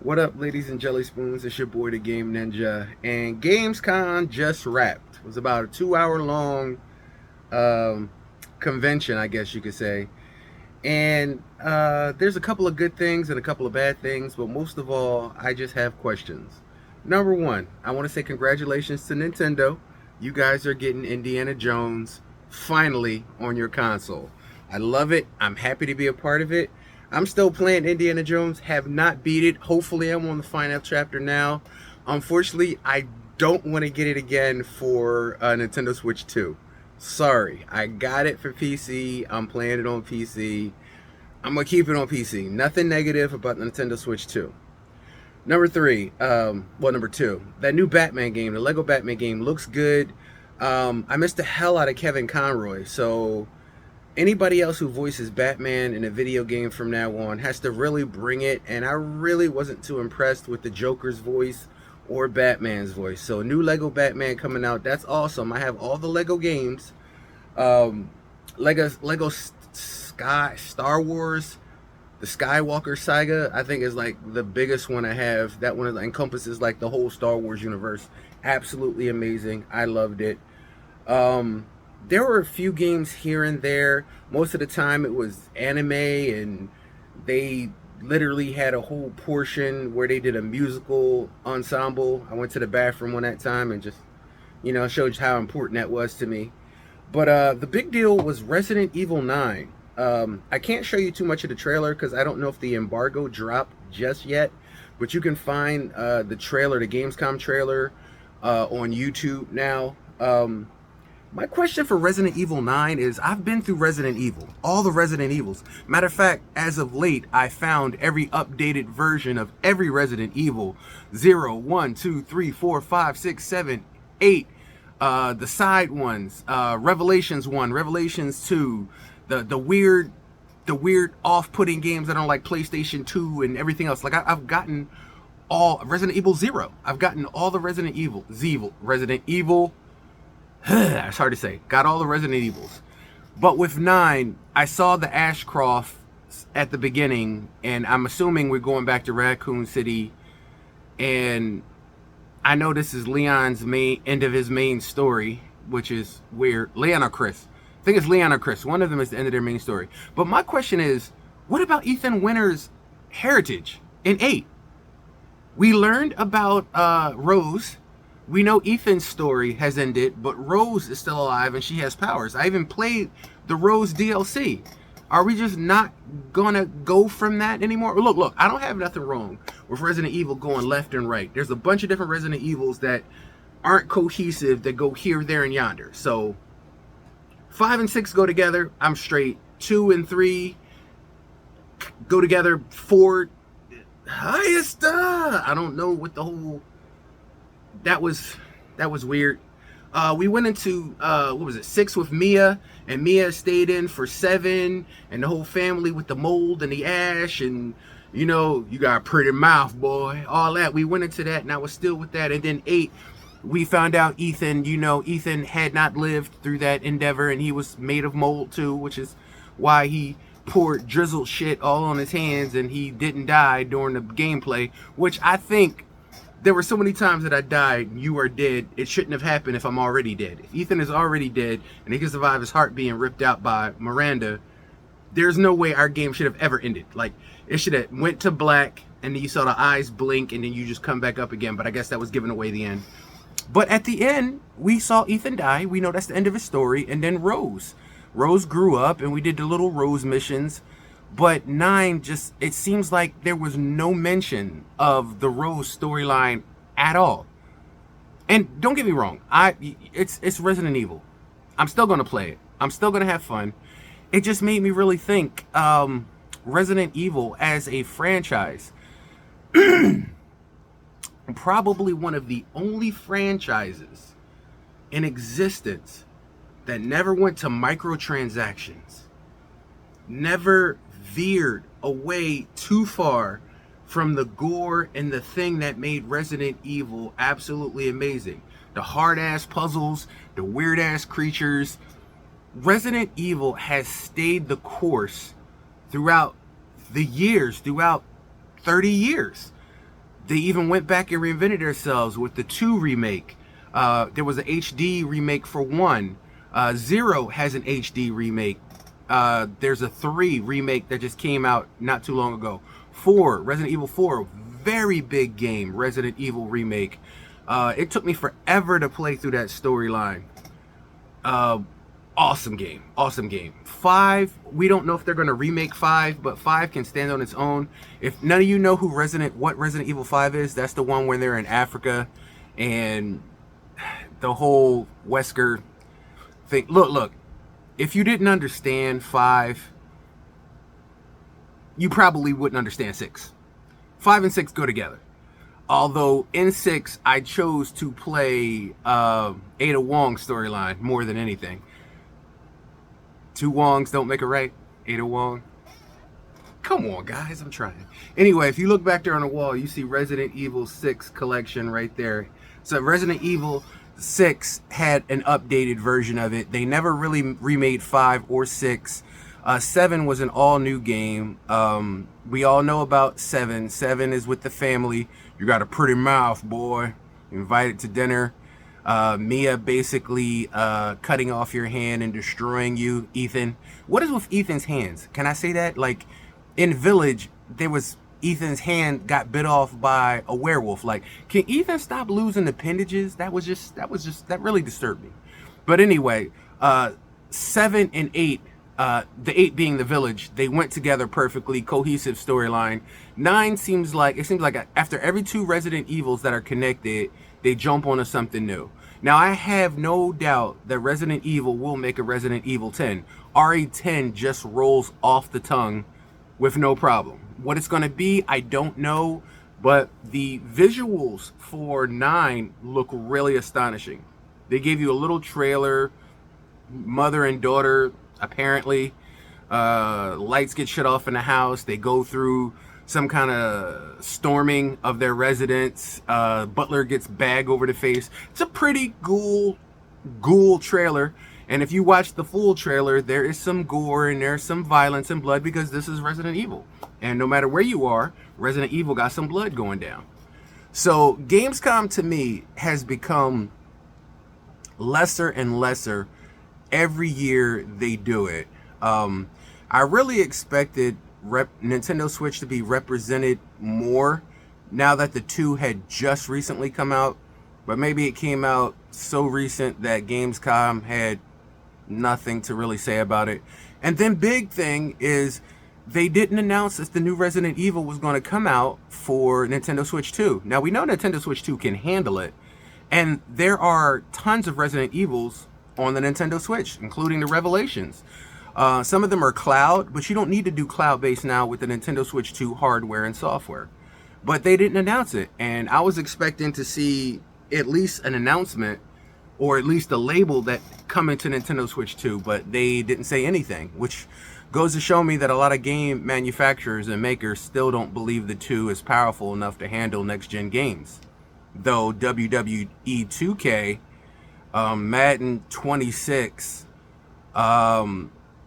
What up, ladies and jelly spoons? It's your boy, the Game Ninja, and Gamescom just wrapped. It was about a 2 hour long um, convention, I guess you could say. And there's a couple of good things and a couple of bad things, but most of all, I just have questions. Number one, I want to say congratulations to Nintendo. You guys are getting Indiana Jones finally on your console. I love it. I'm happy to be a part of it. I'm still playing Indiana Jones, have not beat it. Hopefully, I'm on the final chapter now. Unfortunately, I don't want to get it again for Nintendo Switch 2. Sorry, I got it for PC. I'm playing it on PC. I'm gonna keep it on PC. Nothing negative about the Nintendo Switch 2. Number two, that new Batman game, the Lego Batman game, looks good. I missed the hell out of Kevin Conroy, so anybody else who voices Batman in a video game from now on has to really bring it. And I really wasn't too impressed with the Joker's voice or Batman's voice. So new Lego Batman coming out, that's awesome. I have all the Lego games. Lego Star Wars, the Skywalker saga, I think is like the biggest one I have. That one encompasses like the whole Star Wars universe. Absolutely amazing. I loved it. There were a few games here and there. Most of the time it was anime, and they literally had a whole portion where they did a musical ensemble. I went to the bathroom on that time and just, showed you how important that was to me. But the big deal was Resident Evil 9. I can't show you too much of the trailer because I don't know if the embargo dropped just yet. But you can find the trailer, the Gamescom trailer, on YouTube now. My question for Resident Evil 9 is, I've been through Resident Evil, all the Resident Evils. Matter of fact, as of late, I found every updated version of every Resident Evil. 0, 1, 2, 3, 4, 5, 6, 7, 8. The side ones, Revelations 1, Revelations 2, the weird off-putting games that are like PlayStation 2 and everything else. Like I've gotten all Resident Evil 0. I've gotten all the Resident Evil. It's hard to say. Got all the Resident Evils. But with 9, I saw the Ashcroft at the beginning, and I'm assuming we're going back to Raccoon City. And I know this is Leon's end of his main story, which is weird. Leon or Chris? I think it's Leon or Chris. One of them is the end of their main story. But my question is, what about Ethan Winter's heritage in 8? We learned about Rose. We know Ethan's story has ended, but Rose is still alive and she has powers. I even played the Rose DLC. Are we just not gonna go from that anymore? Look, I don't have nothing wrong with Resident Evil going left and right. There's a bunch of different Resident Evils that aren't cohesive, that go here, there, and yonder. So 5 and 6 go together, I'm straight. 2 and 3 go together. 4, highest. I don't know what the whole... That was weird. We went into what was it, 6 with Mia, and Mia stayed in for 7, and the whole family with the mold and the ash, and you got a pretty mouth, boy, all that. We went into that, and I was still with that. And then 8, we found out Ethan had not lived through that endeavor, and he was made of mold too, which is why he poured drizzled shit all on his hands, and he didn't die during the gameplay, which I think... There were so many times that I died, you are dead. It shouldn't have happened if I'm already dead. If Ethan is already dead and he can survive his heart being ripped out by Miranda, there's no way our game should have ever ended. Like, it should have went to black and then you saw the eyes blink and then you just come back up again. But I guess that was giving away the end. But at the end, we saw Ethan die. We know that's the end of his story. And then Rose. Rose grew up and we did the little Rose missions. But 9 just, it seems like there was no mention of the Rose storyline at all. And don't get me wrong, it's Resident Evil. I'm still gonna play it. I'm still gonna have fun. It just made me really think, Resident Evil as a franchise, probably one of the only franchises in existence that never went to microtransactions, never veered away too far from the gore and the thing that made Resident Evil absolutely amazing. The hard-ass puzzles, the weird-ass creatures. Resident Evil has stayed the course throughout the years, throughout 30 years. They even went back and reinvented themselves with the 2 remake. There was an HD remake for 1. 0 has an HD remake. There's a 3 remake that just came out not too long ago. 4, Resident Evil 4, very big game, Resident Evil remake. It took me forever to play through that storyline. Awesome game, awesome game. 5, we don't know if they're going to remake 5, but 5 can stand on its own. If none of you know what Resident Evil 5 is, that's the one where they're in Africa and the whole Wesker thing. Look, if you didn't understand 5, you probably wouldn't understand 6. 5 and 6 go together. Although in 6, I chose to play Ada Wong's storyline more than anything. 2 Wongs don't make a right. Ada Wong. Come on, guys, I'm trying. Anyway, if you look back there on the wall, you see Resident Evil 6 collection right there. So Resident Evil 6 had an updated version of it. They never really remade 5 or 6. 7 was an all-new game. We all know about 7. 7 is with the family. You got a pretty mouth, boy. Invited to dinner. Mia basically cutting off your hand and destroying you, Ethan. What is with Ethan's hands? Can I say that? Like, in Village, there was Ethan's hand got bit off by a werewolf. Like, can Ethan stop losing appendages? That really disturbed me. But anyway, 7 and 8, the 8 being the Village, they went together perfectly, cohesive storyline. 9 seems like after every 2 Resident Evils that are connected, they jump onto something new. Now, I have no doubt that Resident Evil will make a Resident Evil 10. RE10 just rolls off the tongue with no problem. What it's going to be, I don't know, but the visuals for 9 look really astonishing. They gave you a little trailer, mother and daughter, apparently. Lights get shut off in the house. They go through some kind of storming of their residence. Butler gets bag over the face. It's a pretty ghoul trailer. And if you watch the full trailer, there is some gore and there's some violence and blood because this is Resident Evil. And no matter where you are, Resident Evil got some blood going down. So Gamescom to me has become lesser and lesser every year they do it. I really expected Nintendo Switch to be represented more now that the 2 had just recently come out, but maybe it came out so recent that Gamescom had nothing to really say about it. And then big thing is they didn't announce that the new Resident Evil was going to come out for Nintendo Switch 2. Now we know Nintendo Switch 2 can handle it, and there are tons of Resident Evils on the Nintendo Switch, including the Revelations. Some of them are cloud, but you don't need to do cloud-based now with the Nintendo Switch 2 hardware and software. But they didn't announce it, and I was expecting to see at least an announcement or at least a label that coming to Nintendo Switch 2, but they didn't say anything, which goes to show me that a lot of game manufacturers and makers still don't believe the 2 is powerful enough to handle next-gen games. Though WWE 2K, Madden 26,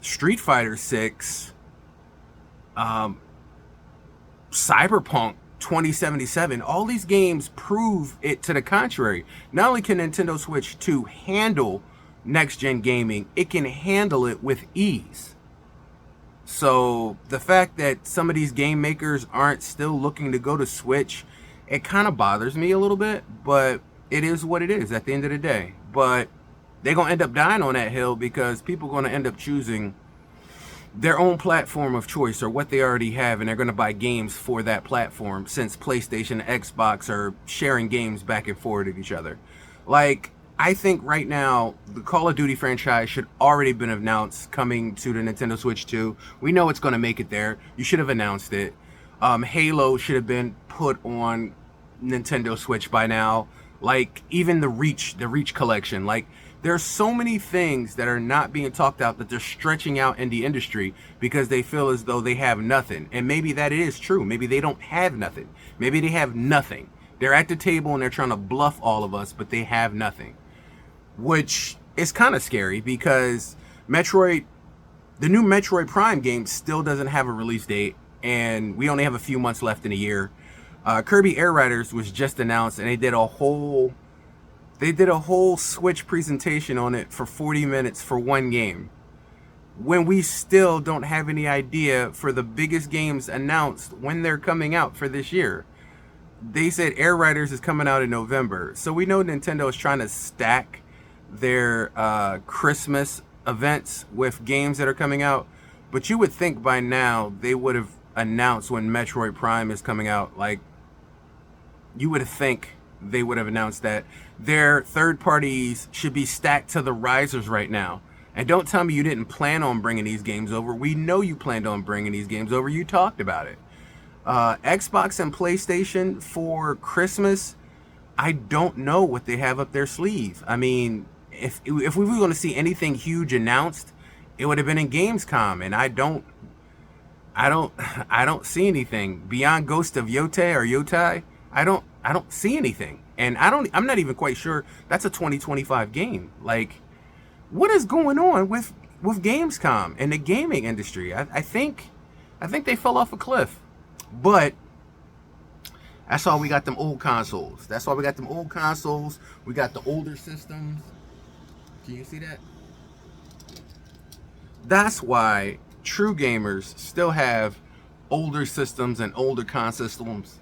Street Fighter 6, Cyberpunk 2077, all these games prove it to the contrary. Not only can Nintendo Switch 2 handle next-gen gaming, it can handle it with ease. So the fact that some of these game makers aren't still looking to go to Switch, it kind of bothers me a little bit, but it is what it is at the end of the day. But they're going to end up dying on that hill because people are going to end up choosing their own platform of choice or what they already have, and they're going to buy games for that platform since PlayStation and Xbox are sharing games back and forth with each other. Like, I think right now, the Call of Duty franchise should already been announced coming to the Nintendo Switch 2. We know it's going to make it there. You should have announced it. Halo should have been put on Nintendo Switch by now. Like, even the Reach collection. Like, there's so many things that are not being talked out that they're stretching out in the industry because they feel as though they have nothing. And maybe that is true. Maybe they don't have nothing. Maybe they have nothing. They're at the table and they're trying to bluff all of us, but they have nothing. Which is kind of scary because the new Metroid Prime game still doesn't have a release date, and we only have a few months left in a year. Kirby Air Riders was just announced, and they did a whole Switch presentation on it for 40 minutes for one game, when we still don't have any idea for the biggest games announced when they're coming out for this year. They said Air Riders is coming out in November, so we know Nintendo is trying to stack their Christmas events with games that are coming out. But you would think by now they would have announced when Metroid Prime is coming out. Like, you would think they would have announced that. Their third parties should be stacked to the risers right now. And don't tell me you didn't plan on bringing these games over. We know you planned on bringing these games over. You talked about it. Xbox and PlayStation for Christmas, I don't know what they have up their sleeve. I mean, if we were going to see anything huge announced, it would have been in Gamescom, and I don't see anything beyond Ghost of Yotai. I don't see anything, and I'm not even quite sure that's a 2025 game. Like, what is going on with Gamescom and the gaming industry? I think they fell off a cliff. But that's why we got them old consoles. That's why we got them old consoles. We got the older systems. Can you see that? That's why true gamers still have older systems and older consoles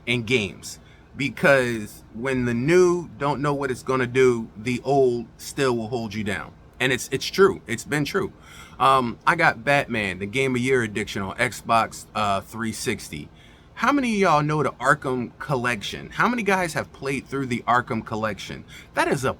and games. Because when the new don't know what it's going to do, the old still will hold you down. And it's true. It's been true. I got Batman, the Game of Year edition on Xbox 360. How many of y'all know the Arkham Collection? How many guys have played through the Arkham Collection? That is a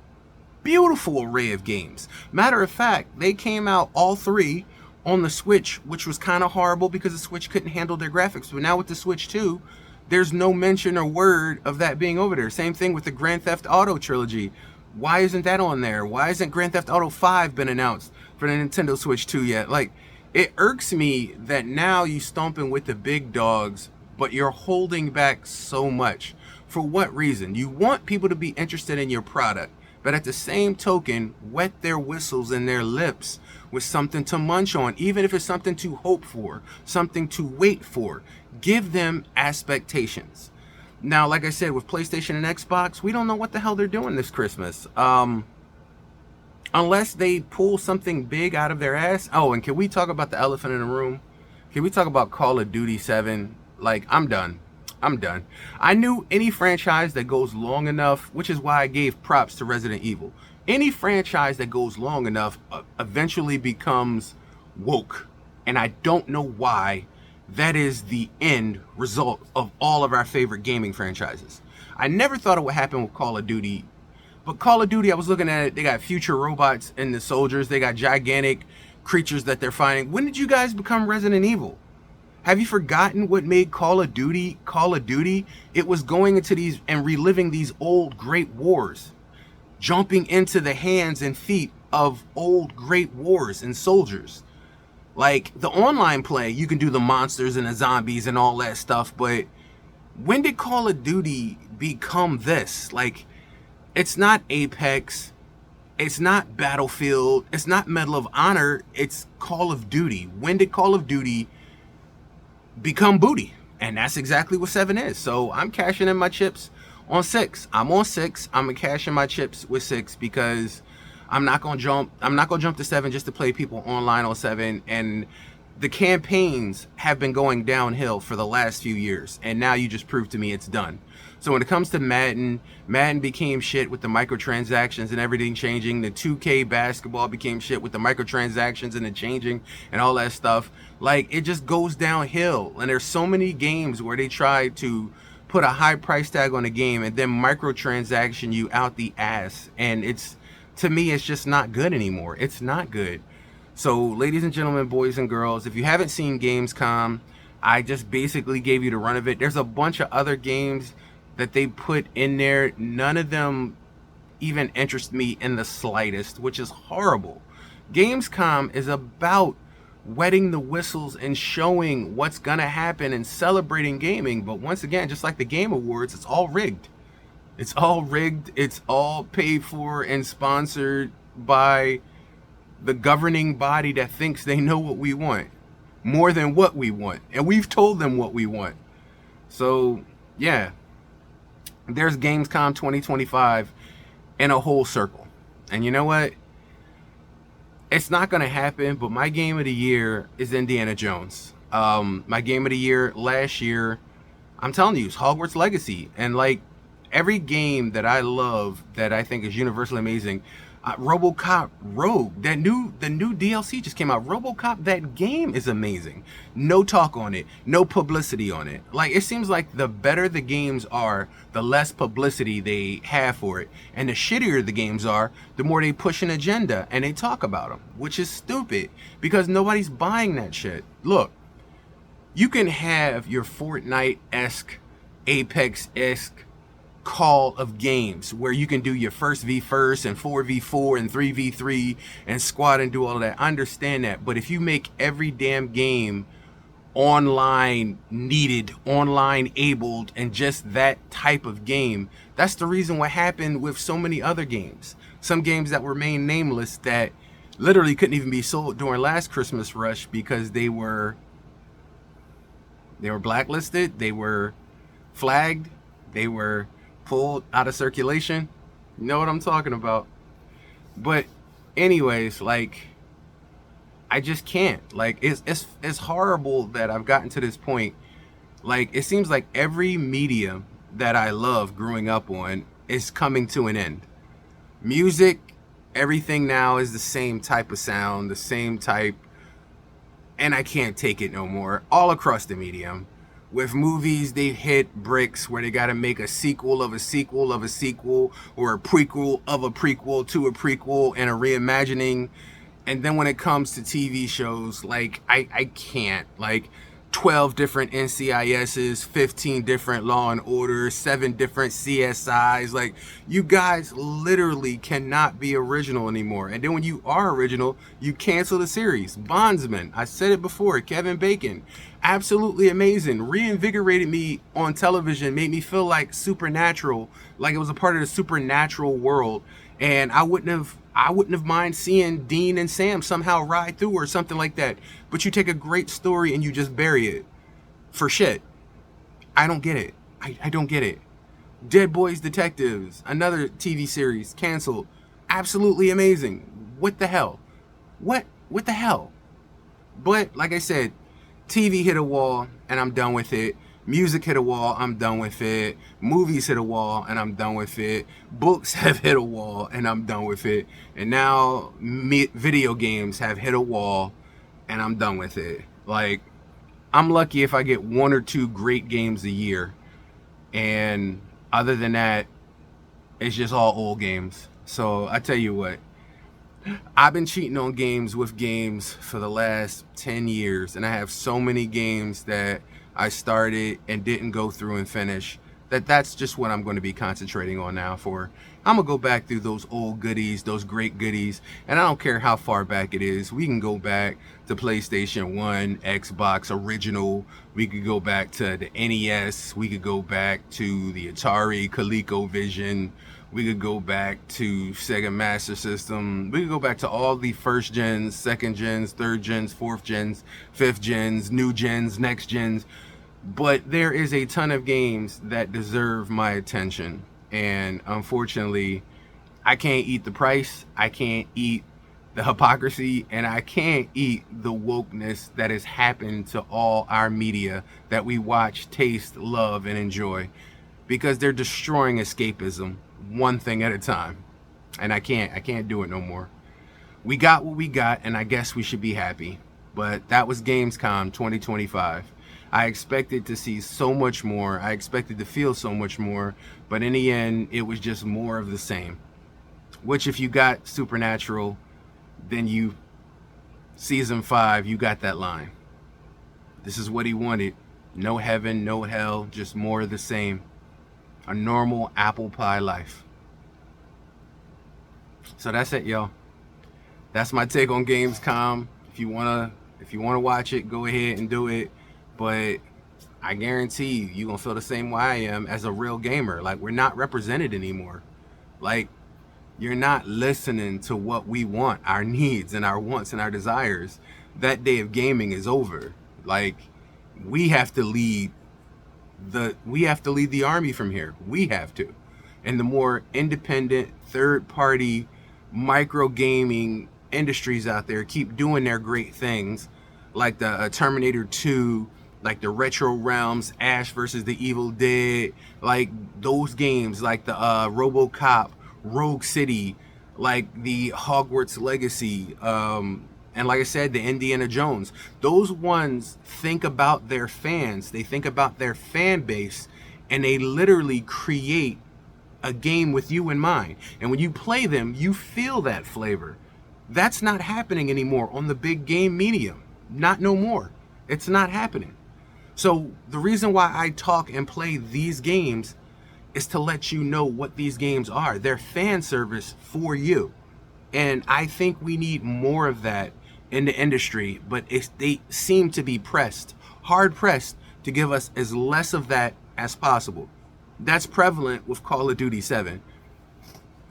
beautiful array of games. Matter of fact, they came out all three on the Switch, which was kind of horrible because the Switch couldn't handle their graphics. But now with the Switch 2, there's no mention or word of that being over there. Same thing with the Grand Theft Auto trilogy. Why isn't that on there? Why isn't Grand Theft Auto 5 been announced for the Nintendo Switch 2 yet? Like, it irks me that now you stomping with the big dogs, but you're holding back so much. For what reason? You want people to be interested in your product, but at the same token, wet their whistles and their lips with something to munch on, even if it's something to hope for, something to wait for. Give them expectations. Now, like I said, with PlayStation and Xbox, we don't know what the hell they're doing this Christmas. Unless they pull something big out of their ass. Oh, and can we talk about the elephant in the room? Can we talk about Call of Duty 7? Like, I'm done. I knew any franchise that goes long enough, which is why I gave props to Resident Evil. Any franchise that goes long enough eventually becomes woke. And I don't know why that is the end result of all of our favorite gaming franchises. I never thought it would happen with Call of Duty. But Call of Duty, I was looking at it, they got future robots in the soldiers. They got gigantic creatures that they're fighting. When did you guys become Resident Evil? Have you forgotten what made Call of Duty Call of Duty? It was going into these and reliving these old great wars. Jumping into the hands and feet of old great wars and soldiers. Like, the online play, you can do the monsters and the zombies and all that stuff, but when did Call of Duty become this? Like, it's not Apex, it's not Battlefield, it's not Medal of Honor, it's Call of Duty. When did Call of Duty become booty? And that's exactly what 7 is. So I'm cashing in my chips on 6. I'm on 6. I'm gonna cash in my chips with 6 because I'm not gonna jump to 7 just to play people online on 7. And the campaigns have been going downhill for the last few years, and now you just proved to me it's done. So when it comes to Madden became shit with the microtransactions and everything changing. The 2K basketball became shit with the microtransactions and the changing and all that stuff. Like, it just goes downhill. And there's so many games where they try to put a high price tag on a game and then microtransaction you out the ass. And it's, to me, it's just not good anymore. It's not good. So, ladies and gentlemen, boys and girls, if you haven't seen Gamescom, I just basically gave you the run of it. There's a bunch of other games that they put in there. None of them even interest me in the slightest, which is horrible. Gamescom is about wetting the whistles and showing what's gonna happen and celebrating gaming. But once again, just like the Game Awards, it's all rigged. It's all rigged. It's all paid for and sponsored by the governing body that thinks they know what we want more than what we want. And we've told them what we want. So yeah, there's Gamescom 2025 in a whole circle. And you know what? It's not going to happen, but my game of the year is Indiana Jones. My game of the year last year, I'm telling you, it's Hogwarts Legacy. And like every game that I love that I think is universally amazing, RoboCop Rogue, the new DLC just came out. RoboCop, that game is amazing. No talk on it, no publicity on it. Like it seems like the better the games are, the less publicity they have for it, and the shittier the games are, the more they push an agenda and they talk about them, which is stupid because nobody's buying that shit. Look, you can have your Fortnite-esque, Apex-esque call of games where you can do your first v first and 4v4 and 3v3 and squad and do all of that. I understand that, but if you make every damn game online needed, online abled, and just that type of game, that's the reason what happened with so many other games. Some games that remain nameless that literally couldn't even be sold during last Christmas rush because they were blacklisted, they were flagged, they were pulled out of circulation. You know what I'm talking about. But anyways, like I just can't. Like it's horrible that I've gotten to this point. Like it seems like every medium that I love growing up on is coming to an end. Music, everything now is the same type of sound, the same type, and I can't take it no more. All across the medium. With movies, they've hit bricks where they got to make a sequel of a sequel of a sequel, or a prequel of a prequel to a prequel, and a reimagining. And then when it comes to TV shows, like I can't. Like 12 different NCISs, 15 different Law and Orders, 7 different CSIs. Like, you guys literally cannot be original anymore. And then when you are original, you cancel the series. Bondsman, I said it before, Kevin Bacon, absolutely amazing. Reinvigorated me on television, made me feel like Supernatural, like it was a part of the supernatural world. And I wouldn't have mind seeing Dean and Sam somehow ride through or something like that. But you take a great story and you just bury it for shit. I don't get it. I don't get it. Dead Boys Detectives, another TV series, canceled. Absolutely amazing. What the hell? What the hell? But like I said, TV hit a wall and I'm done with it. Music hit a wall, I'm done with it. Movies hit a wall and I'm done with it. Books have hit a wall and I'm done with it. And now video games have hit a wall and I'm done with it. Like, I'm lucky if I get 1 or 2 great games a year. And other than that, it's just all old games. So I tell you what, I've been cheating on games with games for the last 10 years. And I have so many games that I started and didn't go through and finish, that's just what I'm going to be concentrating on now. I'm going to go back through those old goodies, those great goodies, and I don't care how far back it is. We can go back to PlayStation 1, Xbox original, we could go back to the NES, we could go back to the Atari, ColecoVision, we could go back to Sega Master System, we could go back to all the first gens, second gens, third gens, fourth gens, fifth gens, new gens, next gens. But there is a ton of games that deserve my attention. And unfortunately, I can't eat the price, I can't eat the hypocrisy, and I can't eat the wokeness that has happened to all our media that we watch, taste, love, and enjoy. Because they're destroying escapism one thing at a time. And I can't do it no more. We got what we got, and I guess we should be happy. But that was Gamescom 2025. I expected to see so much more. I expected to feel so much more. But in the end, it was just more of the same. Which, if you got Supernatural, then season 5, you got that line. This is what he wanted. No heaven, no hell, just more of the same. A normal apple pie life. So that's it, y'all. That's my take on Gamescom. If you wanna watch it, go ahead and do it. But I guarantee you're gonna feel the same way I am as a real gamer. Like, we're not represented anymore. Like, you're not listening to what we want, our needs and our wants and our desires. That day of gaming is over. Like, we have to lead we have to lead the army from here. We have to. And the more independent, third-party, micro gaming industries out there keep doing their great things, like the Terminator 2, like the Retro Realms, Ash versus the Evil Dead, like those games, like the RoboCop, Rogue City, like the Hogwarts Legacy, and like I said, the Indiana Jones. Those ones think about their fans, they think about their fan base, and they literally create a game with you in mind. And when you play them, you feel that flavor. That's not happening anymore on the big game medium. Not no more. It's not happening. So the reason why I talk and play these games is to let you know what these games are. They're fan service for you. And I think we need more of that in the industry, but they seem to be hard pressed to give us as less of that as possible. That's prevalent with Call of Duty 7.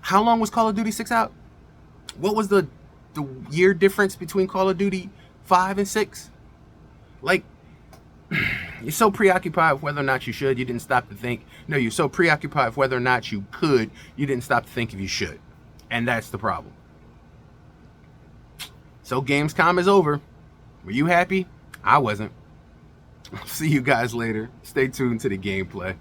How long was Call of Duty 6 out? What was the year difference between Call of Duty 5 and 6? Like, you're so preoccupied with whether or not you should, you didn't stop to think. No, you're so preoccupied with whether or not you could, you didn't stop to think if you should. And that's the problem. So Gamescom is over. Were you happy? I wasn't. I'll see you guys later. Stay tuned to the gameplay.